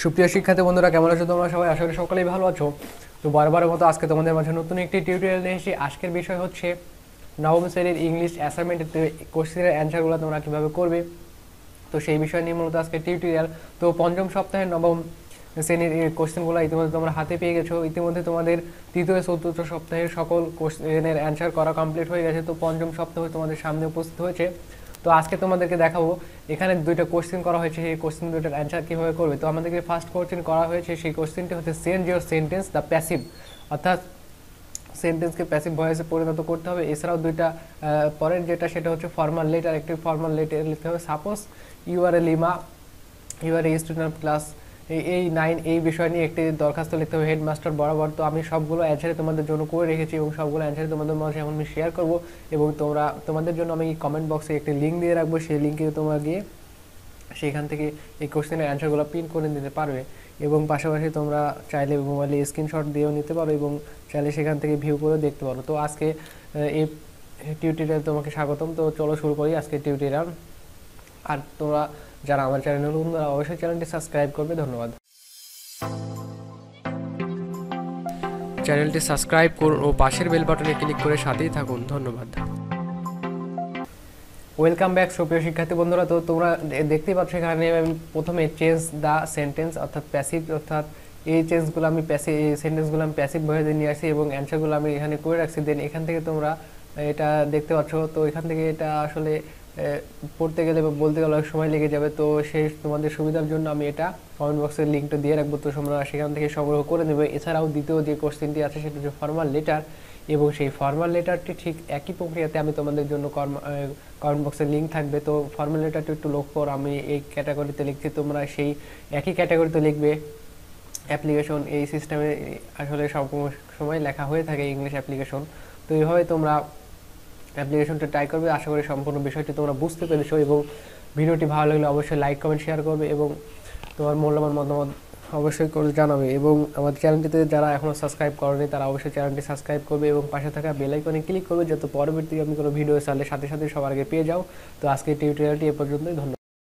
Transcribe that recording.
সুপ্রিয় শিক্ষার্থী বন্ধুরা, কেমন আছো তোমরা সবাই? আশা করি সকলেই ভালো আছো। তো বারবারের মতো আজকে তোমাদের মাঝে নতুন একটি টিউটোরিয়াল নিয়ে এসেছি। আজকের বিষয় হচ্ছে নবম শ্রেণীর ইংলিশ অ্যাসাইনমেন্টের কোশ্চেনের অ্যান্সারগুলো তোমরা কীভাবে করবে, তো সেই বিষয় নিয়ে মূলত আজকে টিউটোরিয়াল। তো পঞ্চম সপ্তাহের নবম শ্রেণীর কোশ্চেনগুলো ইতিমধ্যে তোমরা হাতে পেয়ে গেছো। ইতিমধ্যে তোমাদের তৃতীয় চতুর্থ সপ্তাহের সকল কোশ্চেনের অ্যান্সার করা কমপ্লিট হয়ে গেছে। তো পঞ্চম সপ্তাহ তোমাদের সামনে উপস্থিত হয়েছে। তো আজকে তোমাদেরকে দেখাবো এখানে দুইটা কোশ্চেন করা হয়েছে, সেই কোশ্চেন দুইটার অ্যান্সার কীভাবে করবে। তো আমাদেরকে ফার্স্ট কোশ্চেন করা হয়েছে, সেই কোশ্চেনটি হচ্ছে change your sentence the passive, অর্থাৎ সেন্টেন্সকে প্যাসিভ ভয়েসে পরিণত করতে হবে। এছাড়াও দুইটা পরের যেটা সেটা হচ্ছে ফর্মাল লেটার, একটি ফর্মাল লেটার লিখতে হবে। Suppose you are a Lima, you are a student class এই 9, এই বিষয় নিয়ে একটি দরখাস্ত লিখতে হবে হেডমাস্টার বরাবর। তো আমি সবগুলো অ্যান্সারে তোমাদের জন্য করে রেখেছি এবং সবগুলো অ্যান্সারে তোমাদের মাঝে এখন আমি শেয়ার করবো এবং তোমাদের জন্য আমি কমেন্ট বক্সে একটি লিঙ্ক দিয়ে রাখবো। সেই লিঙ্কে তোমরা গিয়ে সেখান থেকে এই কোশ্চেনের অ্যান্সারগুলো প্রিন্ট করে নিতে পারবে এবং পাশাপাশি তোমরা চাইলে মোবাইলে স্ক্রিনশট দিয়েও নিতে পারো এবং চাইলে সেখান থেকে ভিউ করেও দেখতে পারো। তো আজকে এই টিউটোরিয়াল তোমাকে স্বাগতম। তো চলো শুরু করি আজকে টিউটোরিয়াল। আর তোমরা যারা আমার চ্যানেলে নতুন তারা অবশ্যই চ্যানেলটি সাবস্ক্রাইব করবে। ধন্যবাদ। চ্যানেলটি সাবস্ক্রাইব করুন ও পাশের বেল বাটনে ক্লিক করে সাথেই থাকুন। ধন্যবাদ। ওয়েলকাম ব্যাক সুপ্রিয় শিক্ষার্থী বন্ধুরা। তো তোমরা দেখতেই পাচ্ছ এখানে আমি প্রথমে চেঞ্জ দ্য সেন্টেন্স অর্থাৎ প্যাসিভ, অর্থাৎ এই চেঞ্জগুলো আমি সেন্টেন্সগুলো আমি প্যাসিভ ভয়েসে নিয়ে আসি এবং অ্যান্সারগুলো আমি এখানে করে রাখছি। দেন এখান থেকে তোমরা এটা দেখতে পাচ্ছ। তো এখান থেকে এটা আসলে পড়তে গেলে বা বলতে গেলে অনেক সময় লেগে যাবে। তো সেই তোমাদের সুবিধার জন্য আমি এটা কমেন্ট বক্সের লিঙ্কটা দিয়ে রাখবো, তো তোমরা সেখান থেকে সংগ্রহ করে নেবে। এছাড়াও দ্বিতীয় যে কোশ্চেনটি আছে সেটা হচ্ছে ফর্মাল লেটার, এবং সেই ফর্মাল লেটারটি ঠিক একই প্রক্রিয়াতে আমি তোমাদের জন্য কমেন্ট বক্সে লিঙ্ক থাকবে। তো ফর্মাল লেটারটি একটু লক্ষ্য করে আমি এই ক্যাটাগরিতে লিখছি, তোমরা সেই একই ক্যাটাগরিতে লিখবে। অ্যাপ্লিকেশন এই সিস্টেমে আসলে সব সময় লেখা হয়ে থাকে ইংলিশ অ্যাপ্লিকেশন। তো এইভাবে তোমরা অ্যাপ্লিকেশনটা ট্রাই করবে। আশা করি সম্পূর্ণ বিষয়টি তোমরা বুঝতে পেরেছো এবং ভিডিওটি ভালো লাগলে অবশ্যই লাইক কমেন্ট শেয়ার করবে এবং তোমার মূল্যবান মতামত অবশ্যই করে জানাবে। এবং আমার চ্যানেলটিতে যারা এখনও সাবস্ক্রাইব করেনি তারা অবশ্যই চ্যানেলটি সাবস্ক্রাইব করবে এবং পাশে থাকা বেল আইকনে ক্লিক করবে যাতে পরবর্তী আমি কোনো ভিডিও চাইলে সাথে সাথে সবার আগে পেয়ে যাও। তো আজকে টিউটোরিয়ালটি এ পর্যন্তই। ধন্যবাদ।